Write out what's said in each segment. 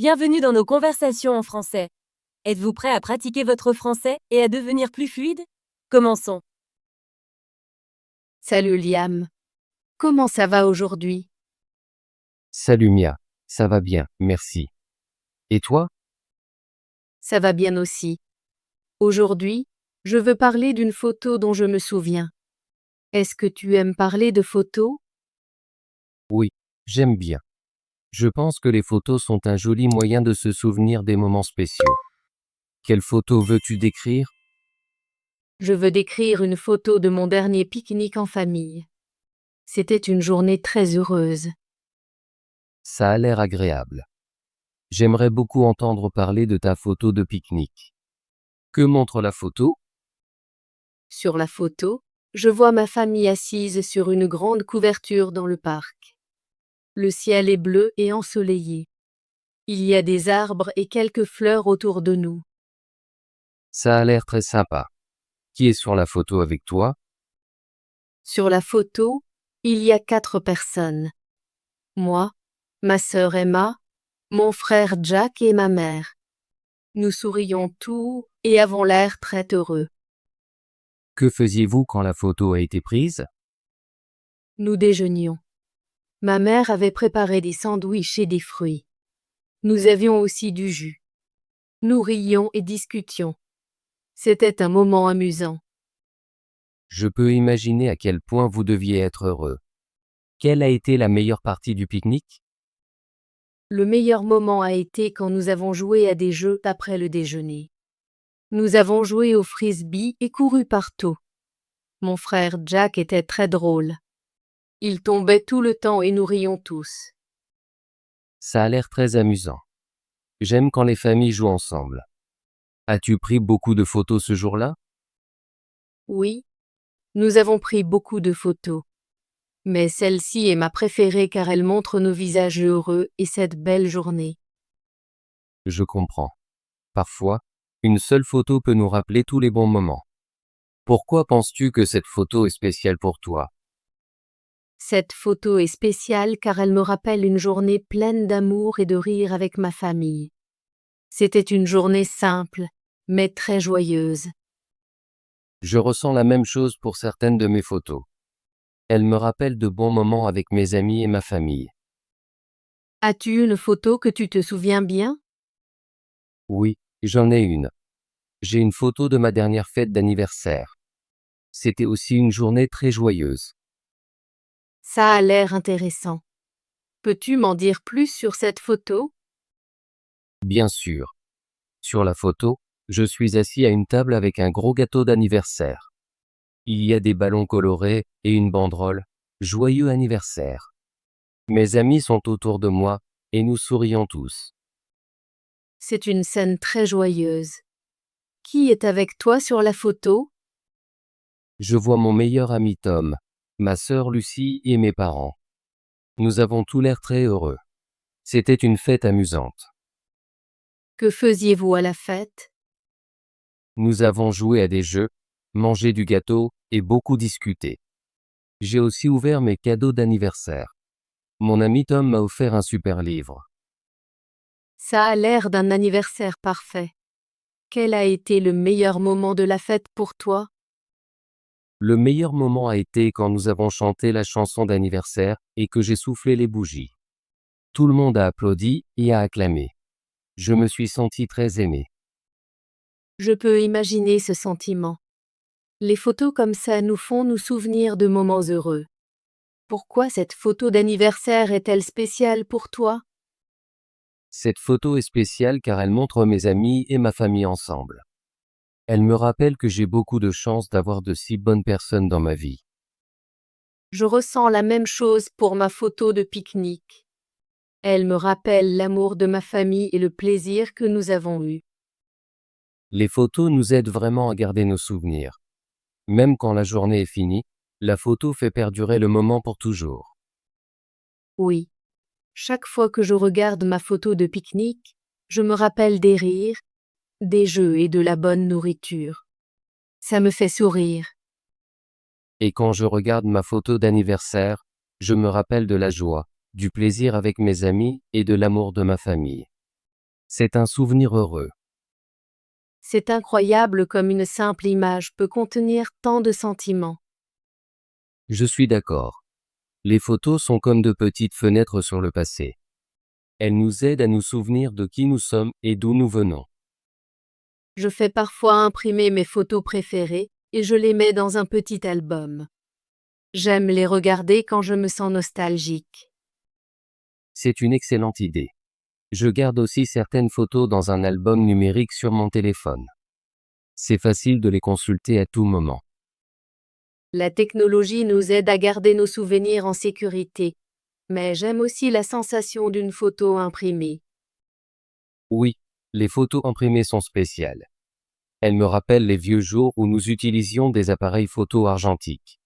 Bienvenue dans nos conversations en français. Êtes-vous prêt à pratiquer votre français et à devenir plus fluide? Commençons. Salut Liam. Comment ça va aujourd'hui? Salut Mia, ça va bien, merci. Et toi? Ça va bien aussi. Aujourd'hui, je veux parler d'une photo dont je me souviens. Est-ce que tu aimes parler de photos? Oui, j'aime bien. Je pense que les photos sont un joli moyen de se souvenir des moments spéciaux. Quelle photo veux-tu décrire? Je veux décrire une photo de mon dernier pique-nique en famille. C'était une journée très heureuse. Ça a l'air agréable. J'aimerais beaucoup entendre parler de ta photo de pique-nique. Que montre la photo? Sur la photo, je vois ma famille assise sur une grande couverture dans le parc. Le ciel est bleu et ensoleillé. Il y a des arbres et quelques fleurs autour de nous. Ça a l'air très sympa. Qui est sur la photo avec toi? Sur la photo, il y a 4 personnes. Moi, ma sœur Emma, mon frère Jack et ma mère. Nous sourions tous et avons l'air très heureux. Que faisiez-vous quand la photo a été prise? Nous déjeunions. Ma mère avait préparé des sandwichs et des fruits. Nous avions aussi du jus. Nous rions et discutions. C'était un moment amusant. Je peux imaginer à quel point vous deviez être heureux. Quelle a été la meilleure partie du pique-nique? Le meilleur moment a été quand nous avons joué à des jeux après le déjeuner. Nous avons joué au frisbee et couru partout. Mon frère Jack était très drôle. Il tombait tout le temps et nous rions tous. Ça a l'air très amusant. J'aime quand les familles jouent ensemble. As-tu pris beaucoup de photos ce jour-là? Oui, nous avons pris beaucoup de photos. Mais celle-ci est ma préférée car elle montre nos visages heureux et cette belle journée. Je comprends. Parfois, une seule photo peut nous rappeler tous les bons moments. Pourquoi penses-tu que cette photo est spéciale pour toi? Cette photo est spéciale car elle me rappelle une journée pleine d'amour et de rire avec ma famille. C'était une journée simple, mais très joyeuse. Je ressens la même chose pour certaines de mes photos. Elles me rappellent de bons moments avec mes amis et ma famille. As-tu une photo que tu te souviens bien? Oui, j'en ai une. J'ai une photo de ma dernière fête d'anniversaire. C'était aussi une journée très joyeuse. Ça a l'air intéressant. Peux-tu m'en dire plus sur cette photo? Bien sûr. Sur la photo, je suis assis à une table avec un gros gâteau d'anniversaire. Il y a des ballons colorés et une banderole. Joyeux anniversaire. Mes amis sont autour de moi et nous sourions tous. C'est une scène très joyeuse. Qui est avec toi sur la photo? Je vois mon meilleur ami Tom, ma sœur Lucie et mes parents. Nous avons tous l'air très heureux. C'était une fête amusante. Que faisiez-vous à la fête? Nous avons joué à des jeux, mangé du gâteau et beaucoup discuté. J'ai aussi ouvert mes cadeaux d'anniversaire. Mon ami Tom m'a offert un super livre. Ça a l'air d'un anniversaire parfait. Quel a été le meilleur moment de la fête pour toi? Le meilleur moment a été quand nous avons chanté la chanson d'anniversaire et que j'ai soufflé les bougies. Tout le monde a applaudi et a acclamé. Je me suis senti très aimé. Je peux imaginer ce sentiment. Les photos comme ça nous font nous souvenir de moments heureux. Pourquoi cette photo d'anniversaire est-elle spéciale pour toi? Cette photo est spéciale car elle montre mes amis et ma famille ensemble. Elle me rappelle que j'ai beaucoup de chance d'avoir de si bonnes personnes dans ma vie. Je ressens la même chose pour ma photo de pique-nique. Elle me rappelle l'amour de ma famille et le plaisir que nous avons eu. Les photos nous aident vraiment à garder nos souvenirs. Même quand la journée est finie, la photo fait perdurer le moment pour toujours. Oui. Chaque fois que je regarde ma photo de pique-nique, je me rappelle des rires, des jeux et de la bonne nourriture. Ça me fait sourire. Et quand je regarde ma photo d'anniversaire, je me rappelle de la joie, du plaisir avec mes amis et de l'amour de ma famille. C'est un souvenir heureux. C'est incroyable comme une simple image peut contenir tant de sentiments. Je suis d'accord. Les photos sont comme de petites fenêtres sur le passé. Elles nous aident à nous souvenir de qui nous sommes et d'où nous venons. Je fais parfois imprimer mes photos préférées et je les mets dans un petit album. J'aime les regarder quand je me sens nostalgique. C'est une excellente idée. Je garde aussi certaines photos dans un album numérique sur mon téléphone. C'est facile de les consulter à tout moment. La technologie nous aide à garder nos souvenirs en sécurité, mais j'aime aussi la sensation d'une photo imprimée. Oui, les photos imprimées sont spéciales. Elles me rappellent les vieux jours où nous utilisions des appareils photo argentiques.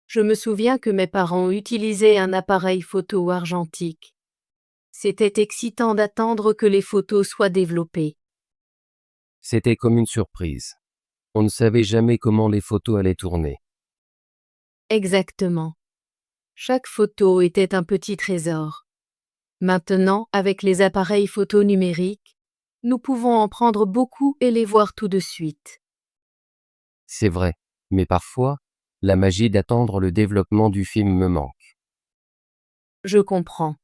Je me souviens que mes parents utilisaient un appareil photo argentique. C'était excitant d'attendre que les photos soient développées. C'était comme une surprise. On ne savait jamais comment les photos allaient tourner. Exactement. Chaque photo était un petit trésor. Maintenant, avec les appareils photo numériques, nous pouvons en prendre beaucoup et les voir tout de suite. C'est vrai, mais parfois, la magie d'attendre le développement du film me manque. Je comprends.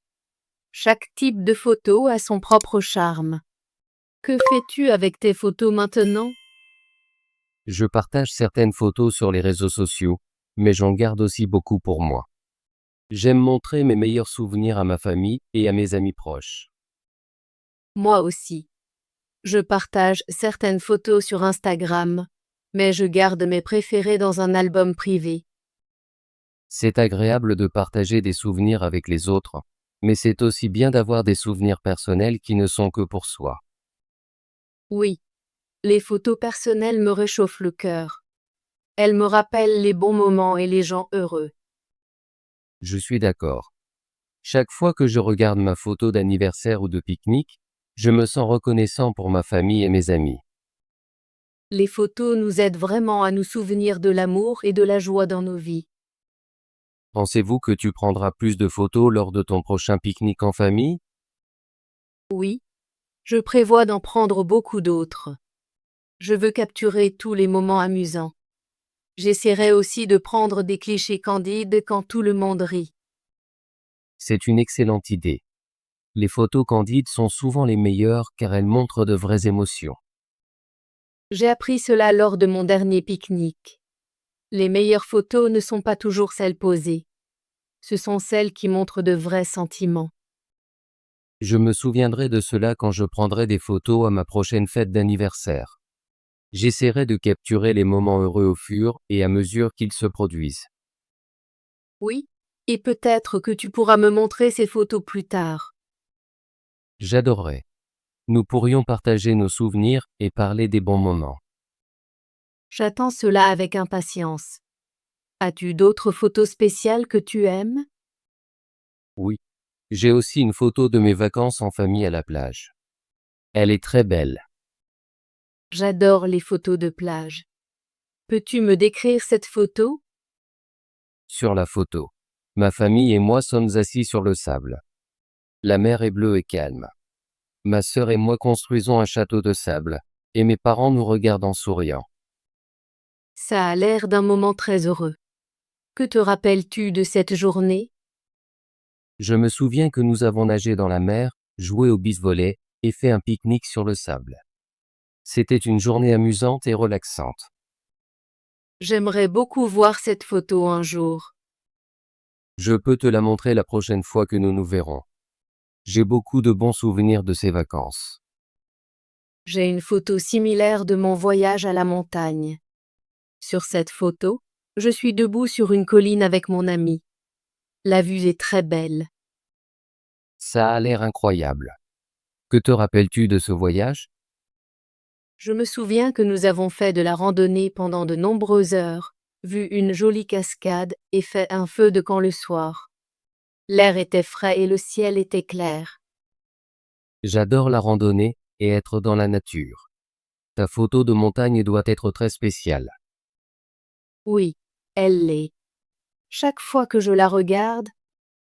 Chaque type de photo a son propre charme. Que fais-tu avec tes photos maintenant? Je partage certaines photos sur les réseaux sociaux, mais j'en garde aussi beaucoup pour moi. J'aime montrer mes meilleurs souvenirs à ma famille et à mes amis proches. Moi aussi. Je partage certaines photos sur Instagram, mais je garde mes préférés dans un album privé. C'est agréable de partager des souvenirs avec les autres, mais c'est aussi bien d'avoir des souvenirs personnels qui ne sont que pour soi. Oui, les photos personnelles me réchauffent le cœur. Elles me rappellent les bons moments et les gens heureux. Je suis d'accord. Chaque fois que je regarde ma photo d'anniversaire ou de pique-nique, je me sens reconnaissant pour ma famille et mes amis. Les photos nous aident vraiment à nous souvenir de l'amour et de la joie dans nos vies. Pensez-vous que tu prendras plus de photos lors de ton prochain pique-nique en famille? Oui, je prévois d'en prendre beaucoup d'autres. Je veux capturer tous les moments amusants. J'essaierai aussi de prendre des clichés candides quand tout le monde rit. C'est une excellente idée. Les photos candides sont souvent les meilleures car elles montrent de vraies émotions. J'ai appris cela lors de mon dernier pique-nique. Les meilleures photos ne sont pas toujours celles posées. Ce sont celles qui montrent de vrais sentiments. Je me souviendrai de cela quand je prendrai des photos à ma prochaine fête d'anniversaire. J'essaierai de capturer les moments heureux au fur et à mesure qu'ils se produisent. Oui, et peut-être que tu pourras me montrer ces photos plus tard. J'adorerais. Nous pourrions partager nos souvenirs et parler des bons moments. J'attends cela avec impatience. As-tu d'autres photos spéciales que tu aimes? Oui. J'ai aussi une photo de mes vacances en famille à la plage. Elle est très belle. J'adore les photos de plage. Peux-tu me décrire cette photo? Sur la photo, ma famille et moi sommes assis sur le sable. La mer est bleue et calme. Ma sœur et moi construisons un château de sable, et mes parents nous regardent en souriant. Ça a l'air d'un moment très heureux. Que te rappelles-tu de cette journée? Je me souviens que nous avons nagé dans la mer, joué au beach-volley, et fait un pique-nique sur le sable. C'était une journée amusante et relaxante. J'aimerais beaucoup voir cette photo un jour. Je peux te la montrer la prochaine fois que nous nous verrons. J'ai beaucoup de bons souvenirs de ces vacances. J'ai une photo similaire de mon voyage à la montagne. Sur cette photo, je suis debout sur une colline avec mon ami. La vue est très belle. Ça a l'air incroyable. Que te rappelles-tu de ce voyage? Je me souviens que nous avons fait de la randonnée pendant de nombreuses heures, vu une jolie cascade et fait un feu de camp le soir. L'air était frais et le ciel était clair. J'adore la randonnée et être dans la nature. Ta photo de montagne doit être très spéciale. Oui, elle l'est. Chaque fois que je la regarde,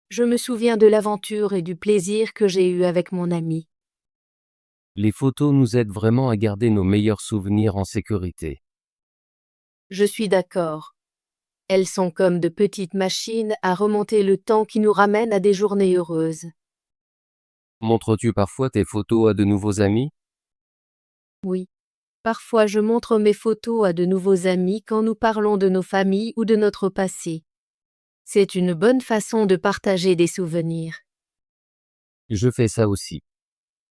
je me souviens de l'aventure et du plaisir que j'ai eu avec mon ami. Les photos nous aident vraiment à garder nos meilleurs souvenirs en sécurité. Je suis d'accord. Elles sont comme de petites machines à remonter le temps qui nous ramènent à des journées heureuses. Montres-tu parfois tes photos à de nouveaux amis? Oui. Parfois je montre mes photos à de nouveaux amis quand nous parlons de nos familles ou de notre passé. C'est une bonne façon de partager des souvenirs. Je fais ça aussi.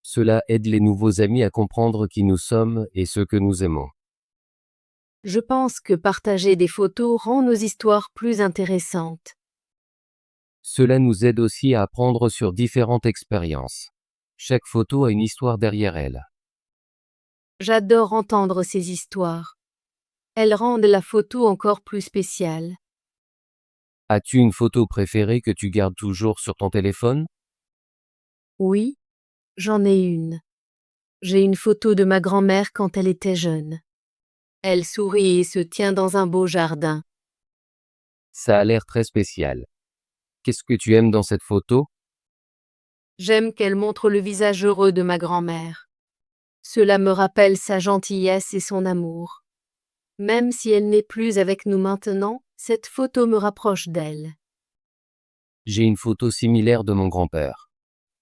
Cela aide les nouveaux amis à comprendre qui nous sommes et ce que nous aimons. Je pense que partager des photos rend nos histoires plus intéressantes. Cela nous aide aussi à apprendre sur différentes expériences. Chaque photo a une histoire derrière elle. J'adore entendre ces histoires. Elles rendent la photo encore plus spéciale. As-tu une photo préférée que tu gardes toujours sur ton téléphone? Oui, j'en ai une. J'ai une photo de ma grand-mère quand elle était jeune. Elle sourit et se tient dans un beau jardin. Ça a l'air très spécial. Qu'est-ce que tu aimes dans cette photo? J'aime qu'elle montre le visage heureux de ma grand-mère. Cela me rappelle sa gentillesse et son amour. Même si elle n'est plus avec nous maintenant, cette photo me rapproche d'elle. J'ai une photo similaire de mon grand-père.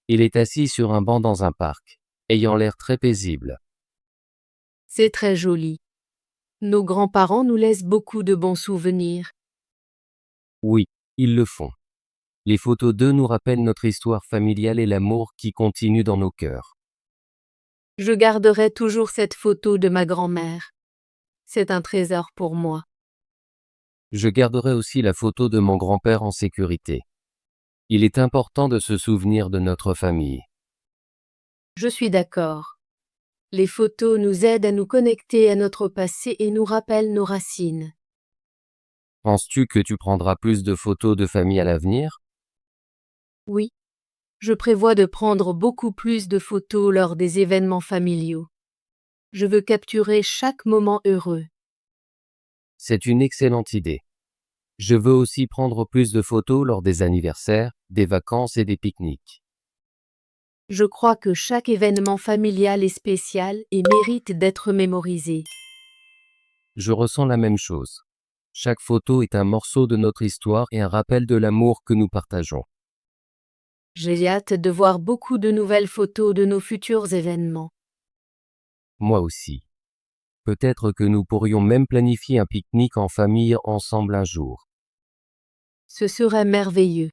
Il est assis sur un banc dans un parc, ayant l'air très paisible. C'est très joli. Nos grands-parents nous laissent beaucoup de bons souvenirs. Oui, ils le font. Les photos d'eux nous rappellent notre histoire familiale et l'amour qui continue dans nos cœurs. Je garderai toujours cette photo de ma grand-mère. C'est un trésor pour moi. Je garderai aussi la photo de mon grand-père en sécurité. Il est important de se souvenir de notre famille. Je suis d'accord. Les photos nous aident à nous connecter à notre passé et nous rappellent nos racines. Penses-tu que tu prendras plus de photos de famille à l'avenir? Oui, je prévois de prendre beaucoup plus de photos lors des événements familiaux. Je veux capturer chaque moment heureux. C'est une excellente idée. Je veux aussi prendre plus de photos lors des anniversaires, des vacances et des pique-niques. Je crois que chaque événement familial est spécial et mérite d'être mémorisé. Je ressens la même chose. Chaque photo est un morceau de notre histoire et un rappel de l'amour que nous partageons. J'ai hâte de voir beaucoup de nouvelles photos de nos futurs événements. Moi aussi. Peut-être que nous pourrions même planifier un pique-nique en famille ensemble un jour. Ce serait merveilleux.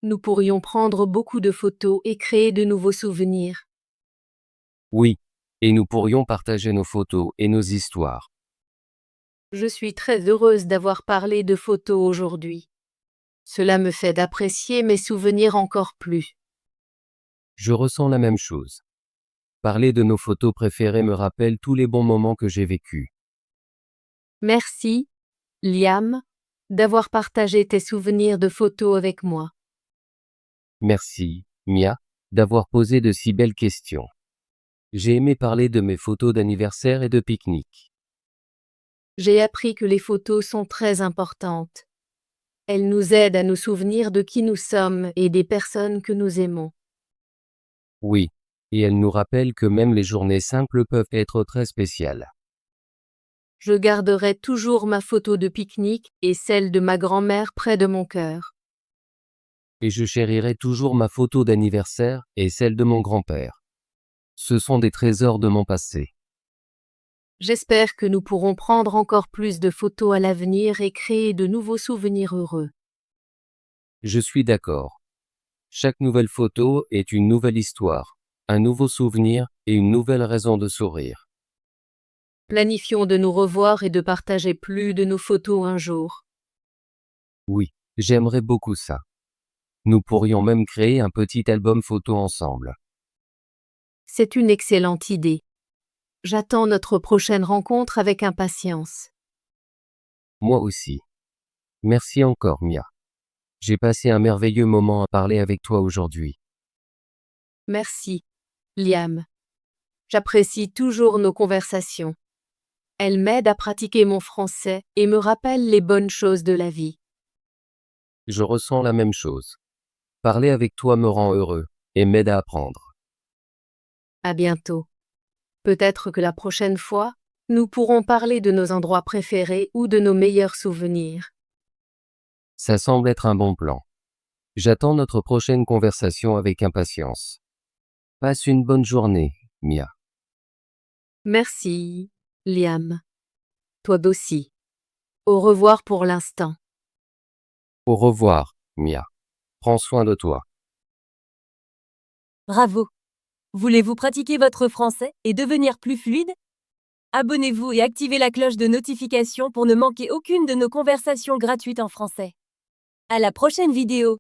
Nous pourrions prendre beaucoup de photos et créer de nouveaux souvenirs. Oui, et nous pourrions partager nos photos et nos histoires. Je suis très heureuse d'avoir parlé de photos aujourd'hui. Cela me fait d'apprécier mes souvenirs encore plus. Je ressens la même chose. Parler de nos photos préférées me rappelle tous les bons moments que j'ai vécus. Merci, Liam, d'avoir partagé tes souvenirs de photos avec moi. Merci, Mia, d'avoir posé de si belles questions. J'ai aimé parler de mes photos d'anniversaire et de pique-nique. J'ai appris que les photos sont très importantes. Elles nous aident à nous souvenir de qui nous sommes et des personnes que nous aimons. Oui, et elles nous rappellent que même les journées simples peuvent être très spéciales. Je garderai toujours ma photo de pique-nique et celle de ma grand-mère près de mon cœur. Et je chérirai toujours ma photo d'anniversaire et celle de mon grand-père. Ce sont des trésors de mon passé. J'espère que nous pourrons prendre encore plus de photos à l'avenir et créer de nouveaux souvenirs heureux. Je suis d'accord. Chaque nouvelle photo est une nouvelle histoire, un nouveau souvenir et une nouvelle raison de sourire. Planifions de nous revoir et de partager plus de nos photos un jour. Oui, j'aimerais beaucoup ça. Nous pourrions même créer un petit album photo ensemble. C'est une excellente idée. J'attends notre prochaine rencontre avec impatience. Moi aussi. Merci encore, Mia. J'ai passé un merveilleux moment à parler avec toi aujourd'hui. Merci, Liam. J'apprécie toujours nos conversations. Elles m'aident à pratiquer mon français et me rappellent les bonnes choses de la vie. Je ressens la même chose. Parler avec toi me rend heureux et m'aide à apprendre. À bientôt. Peut-être que la prochaine fois, nous pourrons parler de nos endroits préférés ou de nos meilleurs souvenirs. Ça semble être un bon plan. J'attends notre prochaine conversation avec impatience. Passe une bonne journée, Mia. Merci, Liam. Toi aussi. Au revoir pour l'instant. Au revoir, Mia. Prends soin de toi. Bravo! Voulez-vous pratiquer votre français et devenir plus fluide? Abonnez-vous et activez la cloche de notification pour ne manquer aucune de nos conversations gratuites en français. À la prochaine vidéo!